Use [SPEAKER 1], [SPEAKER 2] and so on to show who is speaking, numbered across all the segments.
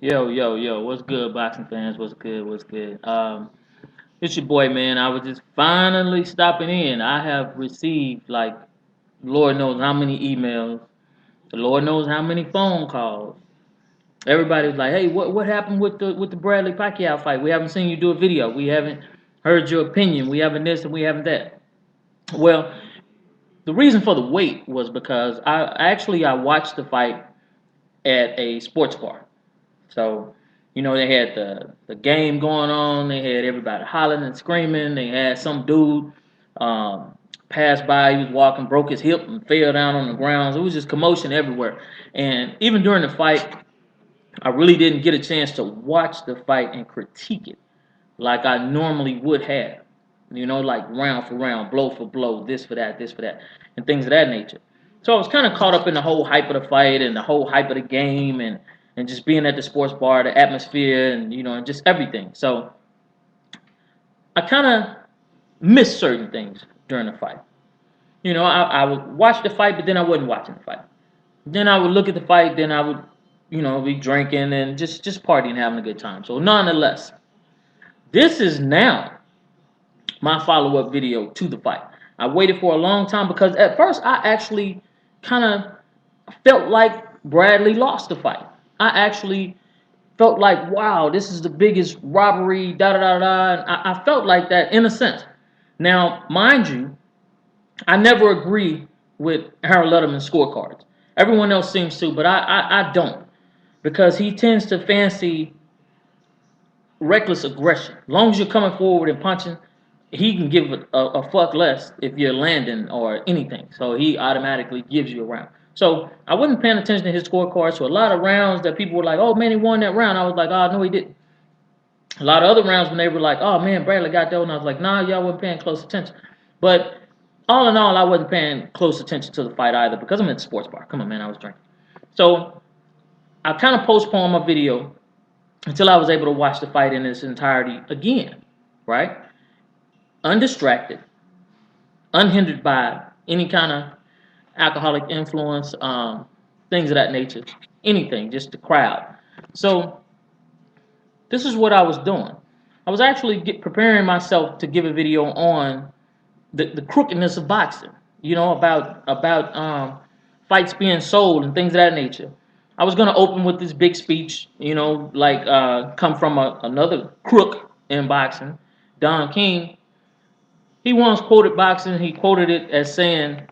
[SPEAKER 1] Yo, yo, yo, what's good, boxing fans? What's good? What's good? It's your boy, man. I was just finally stopping in. I have received like Lord knows how many emails, the Lord knows how many phone calls. Everybody was like, "Hey, what happened with the Bradley Pacquiao fight? We haven't seen you do a video. We haven't heard your opinion. We haven't this and we haven't that." Well, the reason for the wait was because I watched the fight at a sports bar. So, they had the game going on. They had everybody hollering and screaming. They had some dude um, pass by. He was walking, broke his hip, and fell down on the ground. So it was just commotion everywhere. And even during the fight, I really didn't get a chance to watch the fight and critique it like I normally would have. Like round for round, blow for blow, this for that, and things of that nature. So I was kind of caught up in the whole hype of the fight and the whole hype of the game and just being at the sports bar, the atmosphere, and just everything. So I kind of missed certain things during the fight. I would watch the fight, but then I wasn't watching the fight. Then I would look at the fight, then I would, be drinking and just partying, having a good time. So nonetheless, this is now my follow-up video to the fight. I waited for a long time because at first I actually kind of felt like Bradley lost the fight. I actually felt like, wow, this is the biggest robbery, da da da da. And I felt like that in a sense. Now, mind you, I never agree with Harold Letterman's scorecards. Everyone else seems to, but I don't because he tends to fancy reckless aggression. As long as you're coming forward and punching, he can give a fuck less if you're landing or anything. So he automatically gives you a round. So I wasn't paying attention to his scorecard. So a lot of rounds that people were like, "Oh man, he won that round," I was like, "Oh no, he didn't." A lot of other rounds when they were like, "Oh man, Bradley got that," and I was like, "Nah, y'all wasn't paying close attention." But all in all, I wasn't paying close attention to the fight either because I'm at the sports bar. Come on, man, I was drinking. So I kind of postponed my video until I was able to watch the fight in its entirety again, right? Undistracted, unhindered by any kind of alcoholic influence, things of that nature, anything, just the crowd. So this is what I was doing. I was actually preparing myself to give a video on the crookedness of boxing. About fights being sold and things of that nature. I was gonna open with this big speech, like come from another crook in boxing, Don King. He once quoted boxing. He quoted it as saying,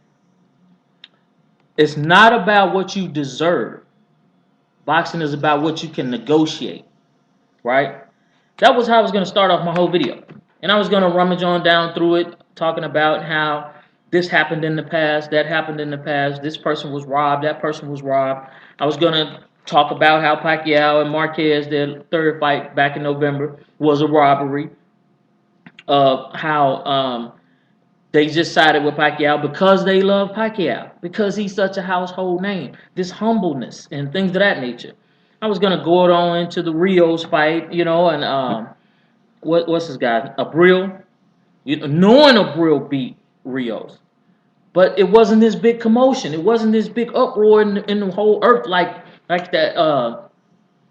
[SPEAKER 1] "It's not about what you deserve. Boxing is about what you can negotiate." Right? That was how I was going to start off my whole video. And I was going to rummage on down through it, talking about how this happened in the past, that happened in the past, this person was robbed, that person was robbed. I was going to talk about how Pacquiao and Marquez, their third fight back in November, was a robbery. How they just sided with Pacquiao because they love Pacquiao, because he's such a household name, this humbleness and things of that nature. I was gonna go on into the Rios fight, and what's his guy, Abril, knowing Abril beat Rios, but it wasn't this big commotion, it wasn't this big uproar in the whole earth like that.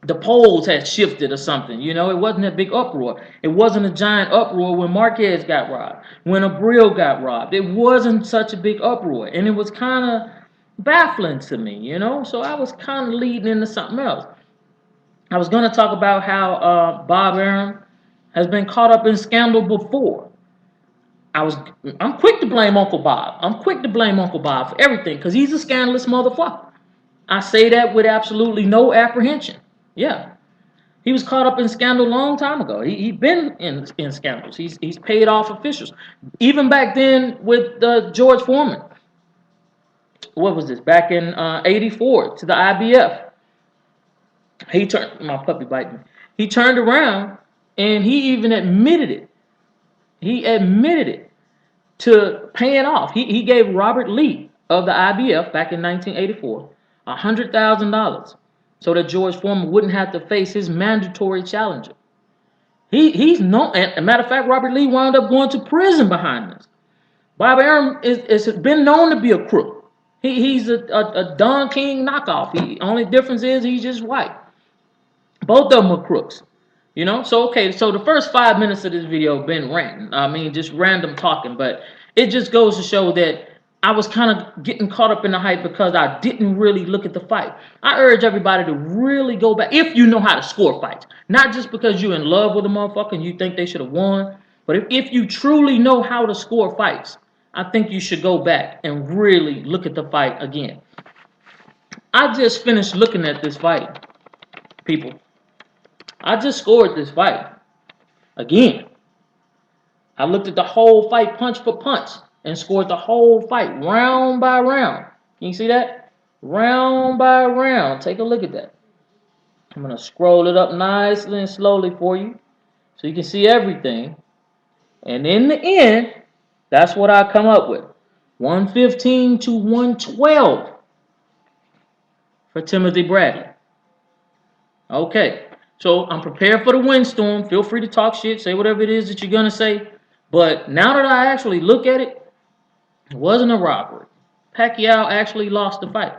[SPEAKER 1] The poles had shifted or something. It wasn't a big uproar. It wasn't a giant uproar when Marquez got robbed, when Abril got robbed. It wasn't such a big uproar, and it was kind of baffling to me. So I was kind of leading into something else. I was going to talk about how Bob Arum has been caught up in scandal before. I'm quick to blame Uncle Bob. I'm quick to blame Uncle Bob for everything because he's a scandalous motherfucker. I say that with absolutely no apprehension. Yeah. He was caught up in scandal a long time ago. He'd been in scandals. He's paid off officials. Even back then with George Foreman. What was this? Back in '84 to the IBF. He turned my puppy biting me. He turned around and he even admitted it. He admitted it to paying off. He gave Robert Lee of the IBF back in 1984 $100,000 so that George Foreman wouldn't have to face his mandatory challenger. He's no, and a matter of fact, Robert Lee wound up going to prison behind this. Bob Arum is been known to be a crook. He's a Don King knockoff. Only difference is he's just white. Both of them are crooks. You know? So okay, so the first 5 minutes of this video been ranting. I mean just random talking, but it just goes to show that I was kind of getting caught up in the hype because I didn't really look at the fight. I urge everybody to really go back if you know how to score fights. Not just because you're in love with a motherfucker and you think they should have won, but if you truly know how to score fights, I think you should go back and really look at the fight again. I just finished looking at this fight, people. I just scored this fight again. I looked at the whole fight punch for punch and scored the whole fight round by round. Can you see that? Round by round. Take a look at that. I'm going to scroll it up nicely and slowly for you so you can see everything. And in the end, that's what I come up with. 115 to 112 for Timothy Bradley. Okay, so I'm prepared for the windstorm. Feel free to talk shit, say whatever it is that you're going to say. But now that I actually look at it, it wasn't a robbery. Pacquiao actually lost the fight.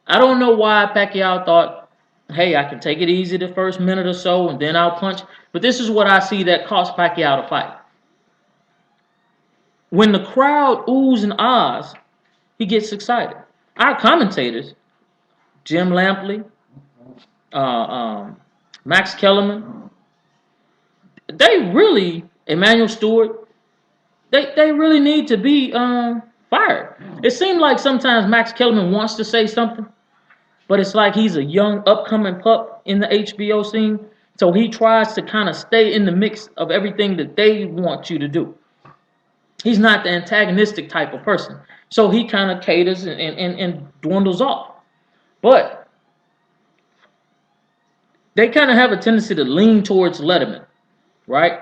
[SPEAKER 1] I don't know why Pacquiao thought, hey, I can take it easy the first minute or so and then I'll punch. But this is what I see that cost Pacquiao the fight. When the crowd oohs and ahs, he gets excited. Our commentators, Jim Lampley, Max Kellerman, they really, Emmanuel Stewart, they really need to be fired. It seems like sometimes Max Kellerman wants to say something, but it's like he's a young upcoming pup in the HBO scene, so he tries to kind of stay in the mix of everything that they want you to do. He's not the antagonistic type of person, so he kind of caters and dwindles off. But they kind of have a tendency to lean towards Letterman, right?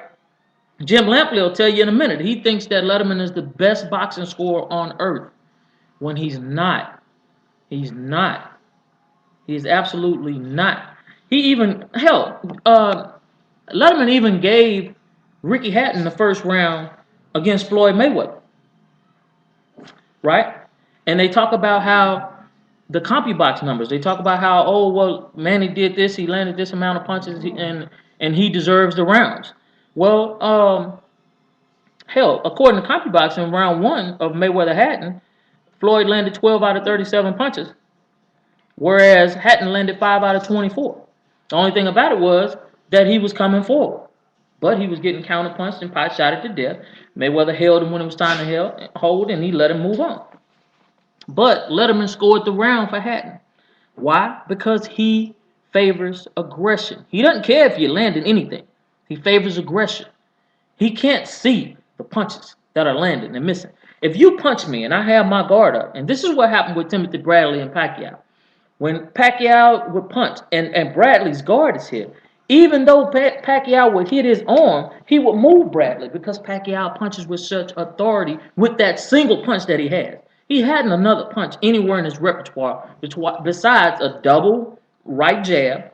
[SPEAKER 1] Jim Lampley will tell you in a minute. He thinks that Letterman is the best boxing scorer on earth when he's not. He's not. He's absolutely not. He even, hell, Letterman even gave Ricky Hatton the first round against Floyd Mayweather, right? And they talk about how the CompuBox numbers, they talk about how, oh, well, Manny did this, he landed this amount of punches, and he deserves the rounds. Well, hell, according to CompuBox, in round one of Mayweather Hatton, Floyd landed 12 out of 37 punches, whereas Hatton landed 5 out of 24. The only thing about it was that he was coming forward, but he was getting counterpunched and pot shotted to death. Mayweather held him when it was time to hold, and he let him move on. But Letterman scored the round for Hatton. Why? Because he favors aggression. He doesn't care if you're landing anything. He favors aggression. He can't see the punches that are landing and missing. If you punch me and I have my guard up, and this is what happened with Timothy Bradley and Pacquiao. When Pacquiao would punch and Bradley's guard is here, even though Pacquiao would hit his arm, he would move Bradley because Pacquiao punches with such authority with that single punch that he has. He hadn't another punch anywhere in his repertoire besides a double right jab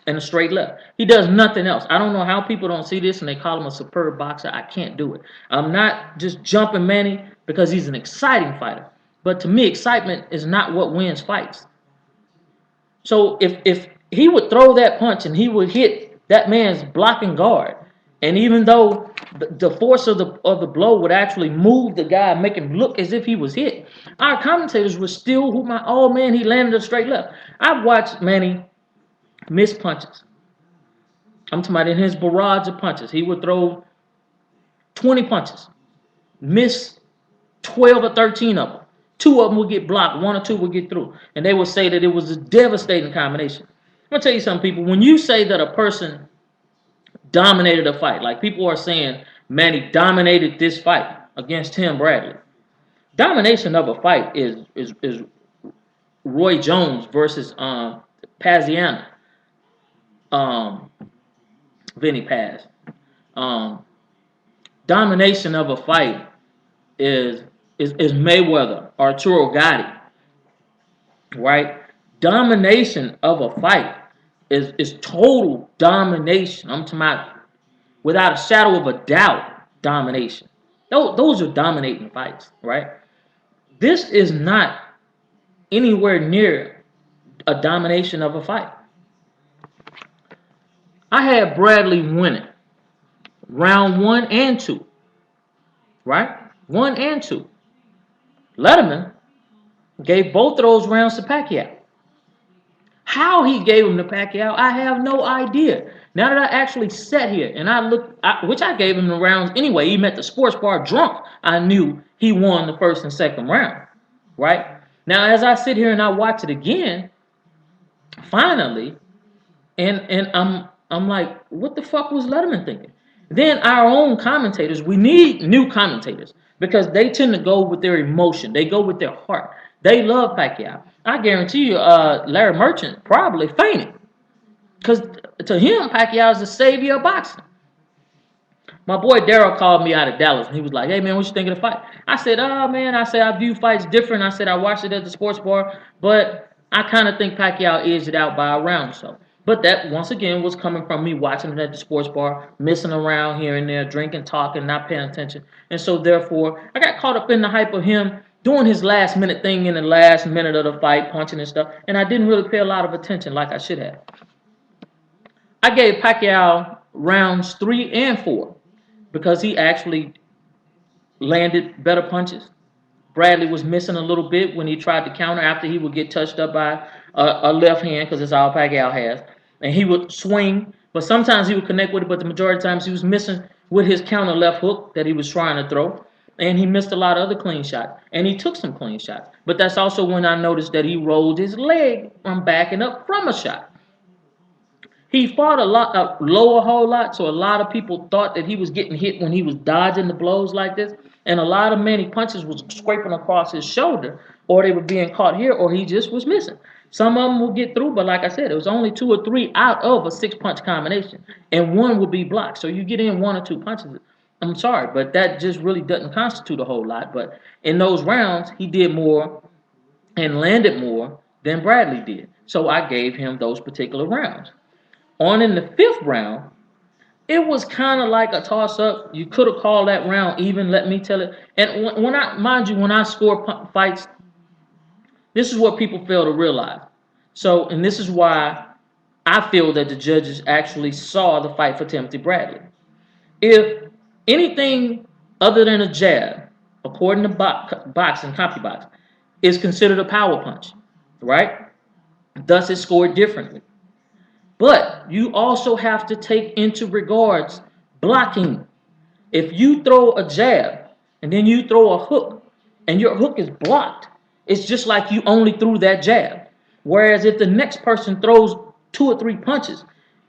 [SPEAKER 1] and a straight left. He does nothing else. I don't know how people don't see this and they call him a superb boxer. I can't do it. I'm not just jumping Manny because he's an exciting fighter. But to me, excitement is not what wins fights. So if he would throw that punch and he would hit that man's blocking guard, and even though the force of the blow would actually move the guy, make him look as if he was hit, our commentators were still hooping, oh man, he landed a straight left. I've watched Manny miss punches. I'm talking about in his barrage of punches. He would throw 20 punches, miss 12 or 13 of them. 2 of them would get blocked, 1 or 2 would get through. And they would say that it was a devastating combination. I'm going to tell you something, people. When you say that a person dominated a fight, like people are saying Manny dominated this fight against Tim Bradley. Domination of a fight is Roy Jones versus Paziano. Vinny Paz. Domination of a fight is Mayweather, Arturo Gatti, right? Domination of a fight is total domination. I'm talking about without a shadow of a doubt, domination. Those are dominating fights, right? This is not anywhere near a domination of a fight. I had Bradley winning round 1 and 2, right? 1 and 2. Letterman gave both of those rounds to Pacquiao. How he gave him to Pacquiao, I have no idea. Now that I actually sat here and I looked, which I gave him the rounds anyway, even at the sports bar drunk, I knew he won the first and second round, right? Now, as I sit here and I watch it again, finally, and I'm like, what the fuck was Letterman thinking? Then our own commentators, we need new commentators because they tend to go with their emotion. They go with their heart. They love Pacquiao. I guarantee you, Larry Merchant probably fainted because to him, Pacquiao is the savior of boxing. My boy Daryl called me out of Dallas and he was like, hey man, what you think of the fight? I said, oh man, I said I view fights different. I said I watched it at the sports bar, but I kind of think Pacquiao edged it out by a round or so. But that once again was coming from me watching it at the sports bar, messing around here and there, drinking, talking, not paying attention. And so therefore I got caught up in the hype of him doing his last minute thing in the last minute of the fight, punching and stuff, and I didn't really pay a lot of attention like I should have. I gave Pacquiao rounds 3 and 4 because he actually landed better punches. Bradley was missing a little bit when he tried to counter after he would get touched up by a left hand because that's all Pacquiao has. And he would swing, but sometimes he would connect with it, but the majority of times he was missing with his counter left hook that he was trying to throw. And he missed a lot of other clean shots. And he took some clean shots. But that's also when I noticed that he rolled his leg from backing up from a shot. He fought low a whole lot, so a lot of people thought that he was getting hit when he was dodging the blows like this. And a lot of many punches was scraping across his shoulder, or they were being caught here, or he just was missing. Some of them will get through, but like I said, it was only 2 or 3 out of a 6-punch combination, and one would be blocked. So you get in 1 or 2 punches. I'm sorry, but that just really doesn't constitute a whole lot. But in those rounds, he did more and landed more than Bradley did. So I gave him those particular rounds. On in the 5th round, it was kind of like a toss-up. You could have called that round even, let me tell it. And when I score fights, this is what people fail to realize. So, and this is why I feel that the judges actually saw the fight for Timothy Bradley. If anything other than a jab, according to boxing, CompuBox, is considered a power punch, right? Thus, it's scored differently. But you also have to take into regards blocking. If you throw a jab and then you throw a hook and your hook is blocked, it's just like you only threw that jab. Whereas if the next person throws 2 or 3 punches,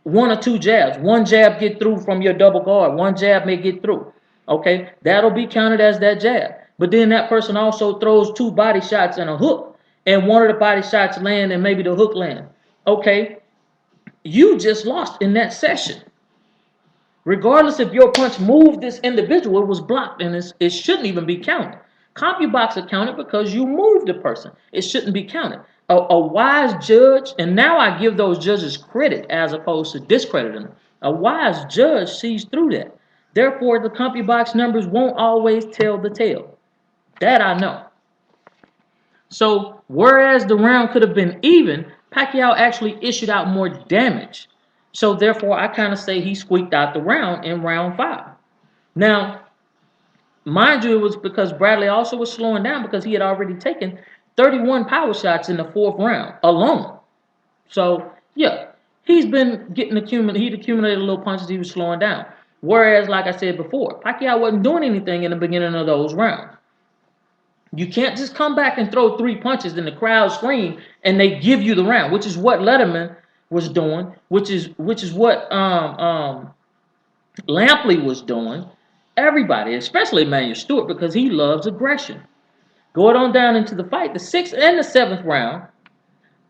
[SPEAKER 1] 1 or 2 jabs, one jab get through from your double guard, one jab may get through. Okay, that'll be counted as that jab. But then that person also throws 2 body shots and a hook, and one of the body shots land and maybe the hook land. Okay, you just lost in that session. Regardless if your punch moved this individual, it was blocked and it shouldn't even be counted. CompuBox accounted because you moved the person. It shouldn't be counted. A wise judge, and now I give those judges credit as opposed to discrediting them. A wise judge sees through that. Therefore, the CompuBox numbers won't always tell the tale. That I know. So, whereas the round could have been even, Pacquiao actually issued out more damage. So, therefore, I kind of say he squeaked out the round in round 5. Now, mind you, it was because Bradley also was slowing down because he had already taken 31 power shots in the 4th round alone. So, yeah, he'd accumulated little punches, he was slowing down. Whereas, like I said before, Pacquiao wasn't doing anything in the beginning of those rounds. You can't just come back and throw 3 punches and the crowd scream and they give you the round, which is what Letterman was doing, which is what Lampley was doing. Everybody, especially Emmanuel Stewart, because he loves aggression. Going on down into the fight, the 6th and the 7th round,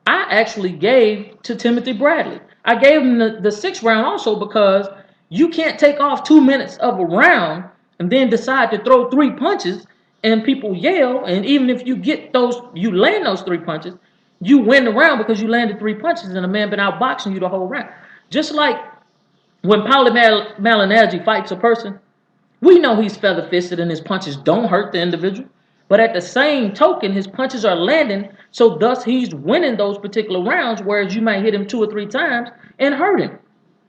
[SPEAKER 1] I actually gave to Timothy Bradley. I gave him the 6th round also because you can't take off 2 minutes of a round and then decide to throw 3 punches and people yell, and even if you land those 3 punches, you win the round because you landed 3 punches and a man been outboxing you the whole round. Just like when Paulie Malignaggi fights a person, we know he's feather-fisted and his punches don't hurt the individual. But at the same token, his punches are landing, so thus he's winning those particular rounds, whereas you might hit him 2 or 3 times and hurt him.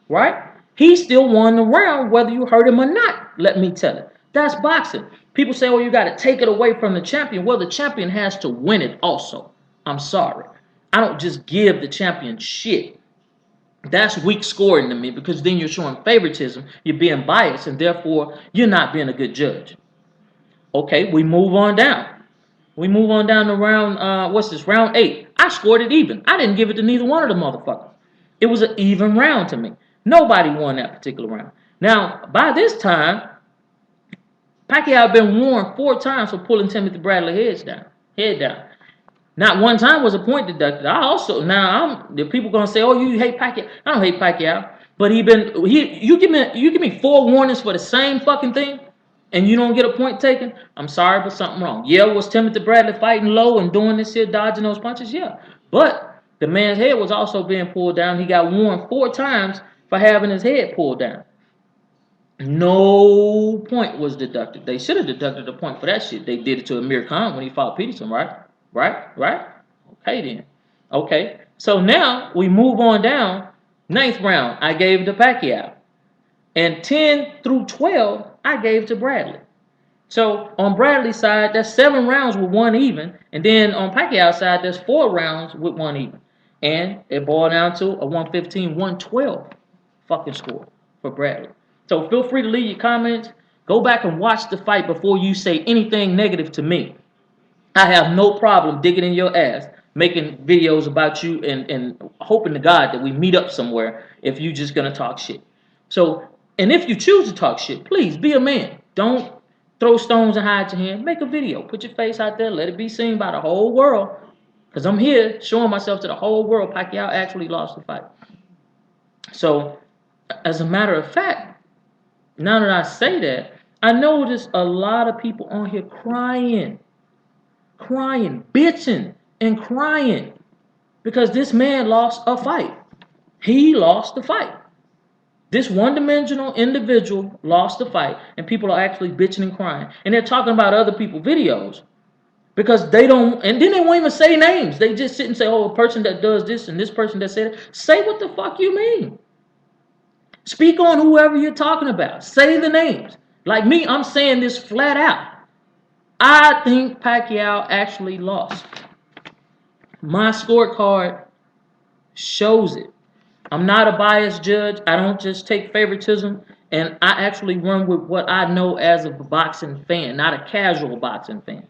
[SPEAKER 1] right? He still won the round whether you hurt him or not, let me tell you. That's boxing. People say, oh, you got to take it away from the champion. Well, the champion has to win it also. I'm sorry. I don't just give the champion shit. That's weak scoring to me because then you're showing favoritism, you're being biased, and therefore you're not being a good judge. Okay, we move on down. We move on down to round, what's this, round 8. I scored it even. I didn't give it to neither one of the motherfuckers. It was an even round to me. Nobody won that particular round. Now, by this time, Pacquiao had been warned 4 times for pulling Timothy Bradley's head down. Not one time was a point deducted. The people gonna say, oh, you hate Pacquiao. I don't hate Pacquiao, but you give me 4 warnings for the same fucking thing, and you don't get a point taken. I'm sorry, but something wrong. Yeah, was Timothy Bradley fighting low and doing this shit, dodging those punches? Yeah, but the man's head was also being pulled down. He got warned 4 times for having his head pulled down. No point was deducted. They should have deducted a point for that shit. They did it to Amir Khan when he fought Peterson, right? Right? Okay then. Okay. So now we move on down. 9th round, I gave to Pacquiao. And 10 through 12, I gave to Bradley. So on Bradley's side, that's 7 rounds with 1 even. And then on Pacquiao's side, there's 4 rounds with 1 even. And it boiled down to a 115-112 fucking score for Bradley. So feel free to leave your comments. Go back and watch the fight before you say anything negative to me. I have no problem digging in your ass, making videos about you and hoping to God that we meet up somewhere if you just going to talk shit. So, and if you choose to talk shit, please be a man. Don't throw stones and hide your hand. Make a video. Put your face out there. Let it be seen by the whole world. Because I'm here showing myself to the whole world. Pacquiao actually lost the fight. So, as a matter of fact, now that I say that, I notice a lot of people on here crying, bitching, and crying because this man lost a fight. He lost the fight. This one-dimensional individual lost the fight, and people are actually bitching and crying. And they're talking about other people's videos because they don't, and then they won't even say names. They just sit and say, oh, a person that does this and this person that said it. Say what the fuck you mean. Speak on whoever you're talking about. Say the names. Like me, I'm saying this flat out. I think Pacquiao actually lost. My scorecard shows it. I'm not a biased judge. I don't just take favoritism. And I actually run with what I know as a boxing fan, not a casual boxing fan.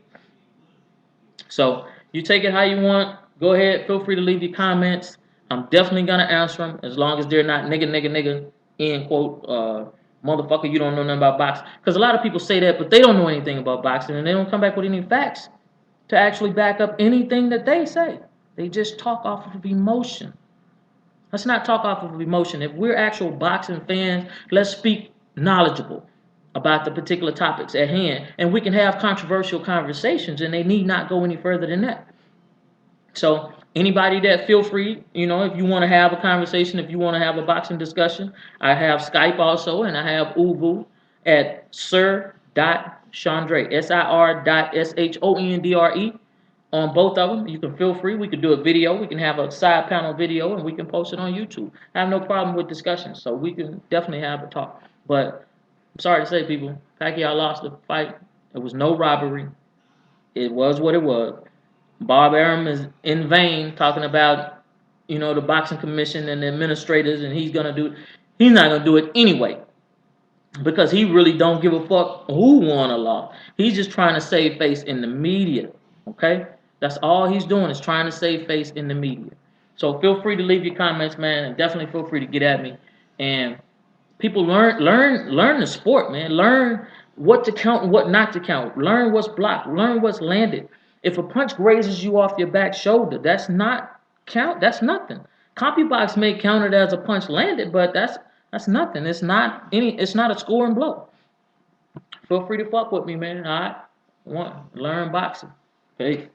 [SPEAKER 1] So you take it how you want. Go ahead. Feel free to leave your comments. I'm definitely going to answer them as long as they're not nigga, end quote, motherfucker, you don't know nothing about boxing. Because a lot of people say that, but they don't know anything about boxing, and they don't come back with any facts to actually back up anything that they say. They just talk off of emotion. Let's not talk off of emotion. If we're actual boxing fans, let's speak knowledgeable about the particular topics at hand, and we can have controversial conversations, and they need not go any further than that. So anybody that feel free, if you want to have a conversation, if you want to have a boxing discussion, I have Skype also, and I have Uvu at sir.chandre, sir.shondre. On both of them, you can feel free. We could do a video. We can have a side panel video, and we can post it on YouTube. I have no problem with discussions, so we can definitely have a talk. But I'm sorry to say, people, Pacquiao lost the fight. It was no robbery. It was what it was. Bob Arum is in vain talking about, the boxing commission and the administrators, and he's not gonna do it anyway. Because he really don't give a fuck who won or lost. He's just trying to save face in the media. Okay? That's all he's doing is trying to save face in the media. So feel free to leave your comments, man, and definitely feel free to get at me. And people learn the sport, man. Learn what to count and what not to count. Learn what's blocked. Learn what's landed. If a punch grazes you off your back shoulder, that's not count. That's nothing. CompuBox may count it as a punch landed, but that's nothing. It's not a scoring blow. Feel free to fuck with me, man. All right. Learn boxing. Peace.